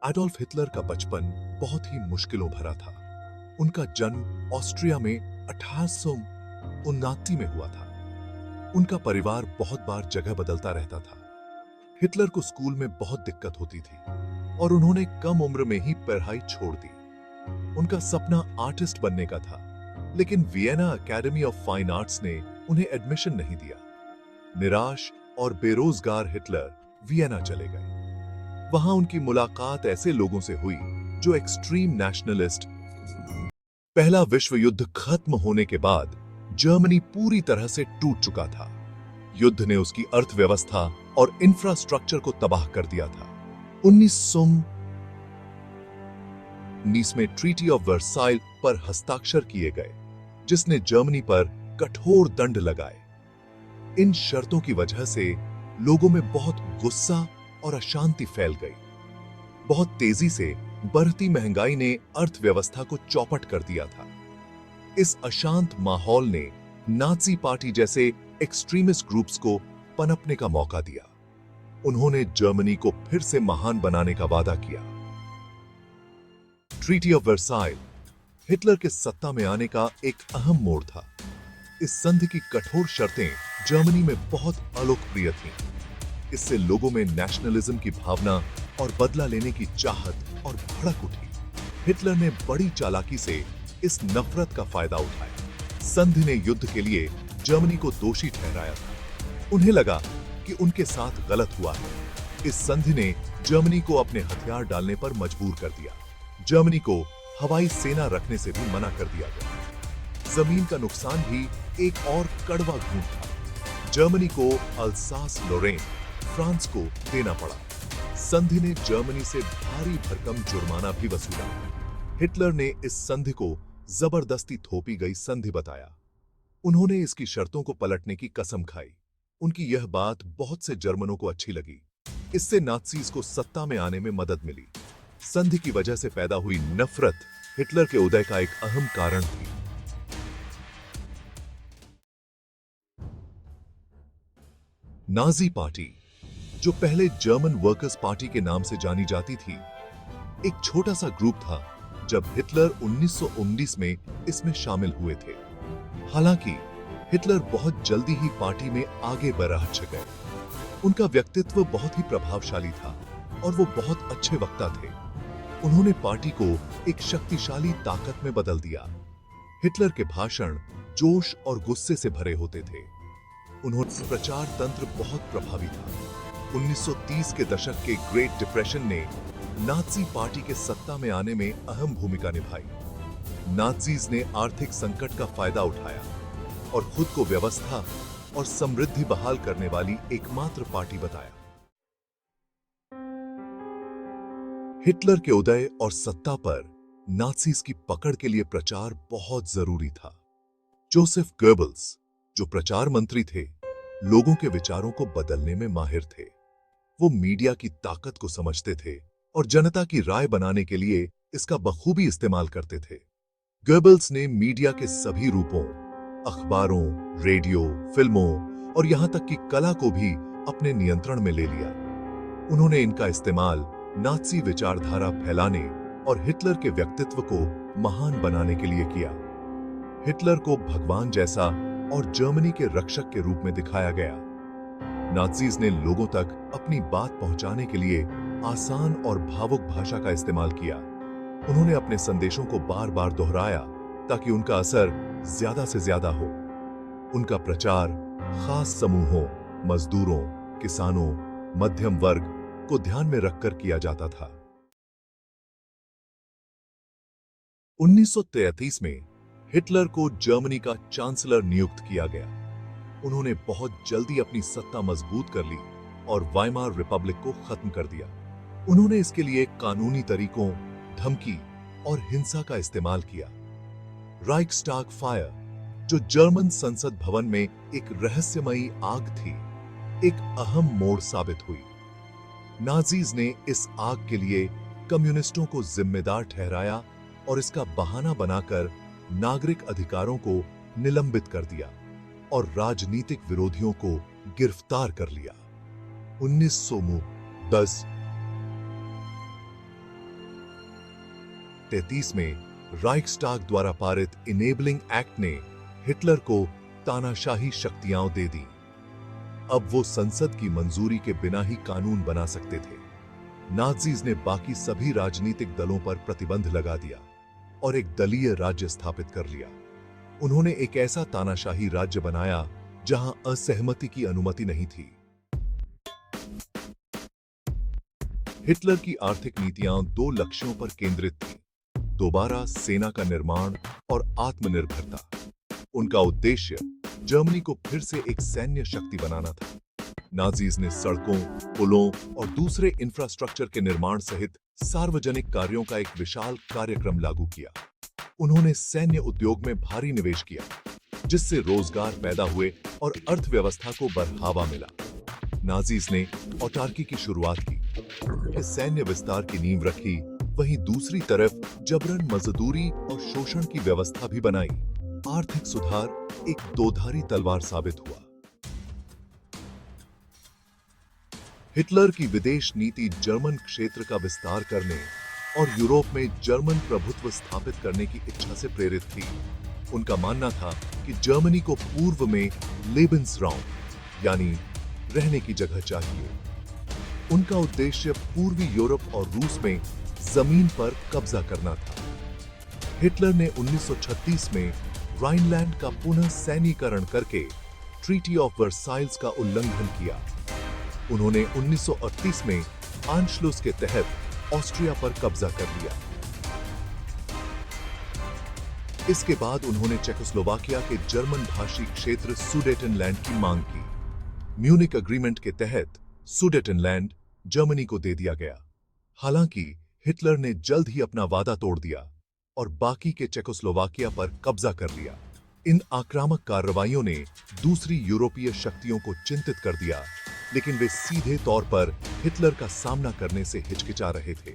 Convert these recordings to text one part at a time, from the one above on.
Adolf Hitler का बचपन बहुत ही मुश्किलों भरा था। उनका जन्म ऑस्ट्रिया में 1879 में हुआ था। उनका परिवार बहुत बार जगह बदलता रहता था। हिटलर को स्कूल में बहुत दिक्कत होती थी और उन्होंने कम उम्र में ही पढ़ाई छोड़ दी। उनका सपना आर्टिस्ट बनने का था, लेकिन Vienna academy of fine arts ने उन्हें एडमिशन नहीं दिया। निराश और बेरोजगार हिटलर वियना चले गए। वहां उनकी मुलाकात ऐसे लोगों से हुई जो एक्सट्रीम नेशनलिस्ट। पहला विश्व युद्ध खत्म होने के बाद जर्मनी पूरी तरह से टूट चुका था। युद्ध ने उसकी अर्थव्यवस्था और इंफ्रास्ट्रक्चर को तबाह कर दिया था। 1919 में ट्रीटी ऑफ वर्साइल पर हस्ताक्षर किए गए, जिसने जर्मनी पर कठोर दंड लगाए। इन शर्तों की वजह से लोगों में बहुत गुस्सा और अशांति फैल गई। बहुत तेजी से बढ़ती महंगाई ने अर्थव्यवस्था को चौपट कर दिया था। इस अशांत माहौल ने नाजी पार्टी जैसे एक्सट्रीमिस्ट ग्रुप्स को पनपने का मौका दिया। उन्होंने जर्मनी को फिर से महान बनाने का वादा किया। ट्रीटी ऑफ वर्साइल हिटलर के सत्ता में आने का एक अहम मोड़ था। इस संधि की कठोर शर्तें जर्मनी में बहुत अलोकप्रिय थीं। इससे लोगों में नेशनलिज्म की भावना और बदला लेने की चाहत और भड़क उठी। हिटलर ने बड़ी चालाकी से इस नफरत का फायदा उठाया। संधि ने युद्ध के लिए जर्मनी को दोषी ठहराया था। उन्हें लगा कि उनके साथ गलत हुआ है। इस संधि ने जर्मनी को अपने हथियार डालने पर मजबूर कर दिया। जर्मनी को हवाई सेना रखने से भी मना कर दिया गया। जमीन का नुकसान भी एक और कड़वा घूंट था। जर्मनी को अल्सास लोरेन फ्रांस को देना पड़ा। संधि ने जर्मनी से भारी भरकम जुर्माना भी वसूला। हिटलर ने इस संधि को जबरदस्ती थोपी गई संधि बताया। उन्होंने इसकी शर्तों को पलटने की कसम खाई। उनकी यह बात बहुत से जर्मनों को अच्छी लगी। इससे नाज़ीज को सत्ता में आने में मदद मिली। संधि की वजह से पैदा हुई नफरत हिटलर के उदय का एक अहम कारण थी। नाजी पार्टी, जो पहले जर्मन वर्कर्स पार्टी के नाम से जानी जाती थी, एक छोटा सा ग्रुप था जब हिटलर 1919 में इसमें शामिल हुए थे। हालांकि हिटलर बहुत जल्दी ही पार्टी में आगे बढ़ गए। उनका व्यक्तित्व बहुत ही प्रभावशाली था और वो बहुत अच्छे वक्ता थे। उन्होंने पार्टी को एक शक्तिशाली ताकत में बदल दिया। हिटलर के भाषण जोश और गुस्से से भरे होते थे। उन्होंने प्रचार तंत्र बहुत प्रभावी था। 1930 के दशक के ग्रेट डिप्रेशन ने नाजी पार्टी के सत्ता में आने में अहम भूमिका निभाई। नाजीज ने आर्थिक संकट का फायदा उठाया और खुद को व्यवस्था और समृद्धि बहाल करने वाली एकमात्र पार्टी बताया। हिटलर के उदय और सत्ता पर नाजीज की पकड़ के लिए प्रचार बहुत जरूरी था। जोसेफ गोेबल्स, जो प्रचार मंत्री थे, लोगों के विचारों को बदलने में माहिर थे। वो मीडिया की ताकत को समझते थे और जनता की राय बनाने के लिए इसका बखूबी इस्तेमाल करते थे। गोेबल्स ने मीडिया के सभी रूपों, अखबारों, रेडियो, फिल्मों और यहां तक कि कला को भी अपने नियंत्रण में ले लिया। उन्होंने इनका इस्तेमाल नाजी विचारधारा फैलाने और हिटलर के व्यक्तित्व को महान बनाने के लिए किया। हिटलर को भगवान जैसा और जर्मनी के रक्षक के रूप में दिखाया गया। नाज़ीज ने लोगों तक अपनी बात पहुंचाने के लिए आसान और भावुक भाषा का इस्तेमाल किया। उन्होंने अपने संदेशों को बार-बार दोहराया ताकि उनका असर ज्यादा से ज्यादा हो। उनका प्रचार खास समूहों, मजदूरों, किसानों, मध्यम वर्ग को ध्यान में रखकर किया जाता था। 1933 में हिटलर को जर्मनी का चांसलर नियुक्त किया गया। उन्होंने बहुत जल्दी अपनी सत्ता मजबूत कर ली और वाइमार रिपब्लिक को खत्म कर दिया। उन्होंने इसके लिए कानूनी तरीकों, धमकी और हिंसा का इस्तेमाल किया। राइक्सटाग फायर, जो जर्मन संसद भवन में एक रहस्यमयी आग थी, एक अहम मोड़ साबित हुई। नाज़ीज ने इस आग के लिए कम्युनिस्टों को जिम्मेदार ठहराया और इसका बहाना बनाकर नागरिक अधिकारों को निलंबित कर दिया और राजनीतिक विरोधियों को गिरफ्तार कर लिया। 1910 1933 में राइक्सटाग द्वारा पारित इनेबलिंग एक्ट ने हिटलर को तानाशाही शक्तियां दे दी। अब वो संसद की मंजूरी के बिना ही कानून बना सकते थे। नाज़ीज ने बाकी सभी राजनीतिक दलों पर प्रतिबंध लगा दिया और एक दलीय राज्य स्थापित कर लिया। उन्होंने एक ऐसा तानाशाही राज्य बनाया जहां असहमति की अनुमति नहीं थी। हिटलर की आर्थिक नीतियां दो लक्ष्यों पर केंद्रित थी: दोबारा सेना का निर्माण और आत्मनिर्भरता। उनका उद्देश्य जर्मनी को फिर से एक सैन्य शक्ति बनाना था। नाज़ीज ने सड़कों, पुलों और दूसरे इंफ्रास्ट्रक्चर के निर्माण सहित सार्वजनिक कार्यों का एक विशाल कार्यक्रम लागू किया। उन्होंने सैन्य उद्योग में भारी निवेश किया, जिससे रोजगार पैदा हुए और अर्थव्यवस्था को बढ़ावा मिला। नाज़ीज ने ऑटार्की की शुरुआत की, इस सैन्य विस्तार की नींव रखी। वहीं दूसरी तरफ जबरन मजदूरी और शोषण की व्यवस्था भी बनाई। आर्थिक सुधार एक दोधारी तलवार साबित हुआ। हिटलर की विदेश नीति जर्मन क्षेत्र का विस्तार करने और यूरोप में जर्मन प्रभुत्व स्थापित करने की इच्छा से प्रेरित थी। उनका मानना था कि जर्मनी को पूर्व में लेबेंसराउम यानी रहने की जगह चाहिए। उनका उद्देश्य पूर्वी यूरोप और रूस में जमीन पर कब्जा करना था। हिटलर ने 1936 में राइनलैंड का पुनः सैन्यीकरण करके ट्रीटी ऑफ वर्साइल्स का उल्लंघन किया। उन्होंने 1938 में आंशलुस के तहत ऑस्ट्रिया पर कब्जा कर लिया। इसके बाद उन्होंने चेकोस्लोवाकिया के जर्मन भाषी क्षेत्र सुडेटनलैंड की मांग की। म्यूनिक एग्रीमेंट के तहत सुडेटनलैंड जर्मनी को दे दिया गया। हालांकि हिटलर ने जल्द ही अपना वादा तोड़ दिया और बाकी के चेकोस्लोवाकिया पर कब्जा कर लिया। इन आक्रामक कार्रवाइयों ने दूसरी यूरोपीय शक्तियों को चिंतित कर दिया, लेकिन वे सीधे तौर पर हिटलर का सामना करने से हिचकिचा रहे थे।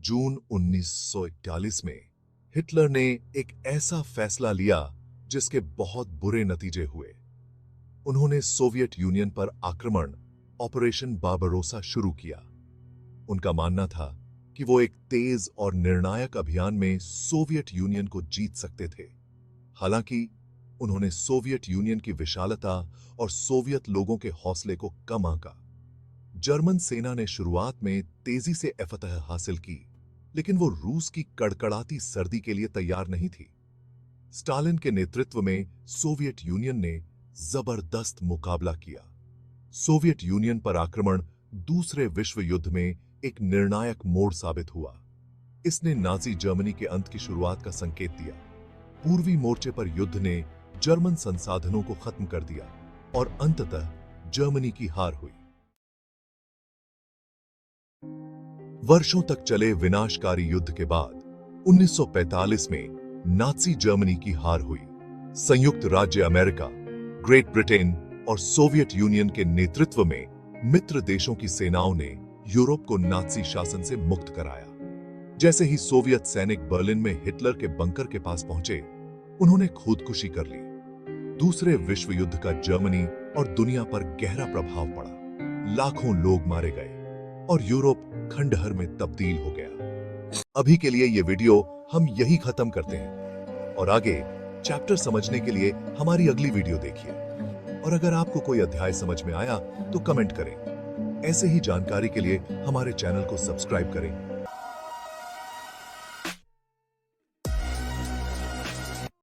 जून 1941 में हिटलर ने एक ऐसा फैसला लिया जिसके बहुत बुरे नतीजे हुए। उन्होंने सोवियत यूनियन पर आक्रमण ऑपरेशन बारबरोसा शुरू किया। उनका मानना था कि वो एक तेज और निर्णायक अभियान में सोवियत यूनियन को जीत सकते थे। हालांकि उन्होंने सोवियत यूनियन की विशालता और सोवियत लोगों के हौसले को कम आंका। जर्मन सेना ने शुरुआत में तेजी से फतह हासिल की, लेकिन वो रूस की कड़कड़ाती सर्दी के लिए तैयार नहीं थी। स्टालिन के नेतृत्व में सोवियत यूनियन ने जबरदस्त मुकाबला किया। सोवियत यूनियन पर आक्रमण दूसरे विश्व युद्ध में एक निर्णायक मोड़ साबित हुआ। इसने नाजी जर्मनी के अंत की शुरुआत का संकेत दिया। पूर्वी मोर्चे पर युद्ध ने जर्मन संसाधनों को खत्म कर दिया और अंततः जर्मनी की हार हुई। वर्षों तक चले विनाशकारी युद्ध के बाद 1945 में नाजी जर्मनी की हार हुई। संयुक्त राज्य अमेरिका, ग्रेट ब्रिटेन और सोवियत यूनियन के नेतृत्व में मित्र देशों की सेनाओं ने यूरोप को नाजी शासन से मुक्त कराया। जैसे ही सोवियत सैनिक बर्लिन में हिटलर के बंकर के पास पहुंचे, उन्होंने खुदकुशी कर ली। दूसरे विश्व युद्ध का जर्मनी और दुनिया पर गहरा प्रभाव पड़ा। लाखों लोग मारे गए और यूरोप खंडहर में तब्दील हो गया। अभी के लिए ये वीडियो हम यही खत्म करते हैं और आगे चैप्टर समझने के लिए हमारी अगली वीडियो देखिए। और अगर आपको कोई अध्याय समझ में आया तो कमेंट करें। ऐसे ही जानकारी के लिए हमारे चैनल को सब्सक्राइब करें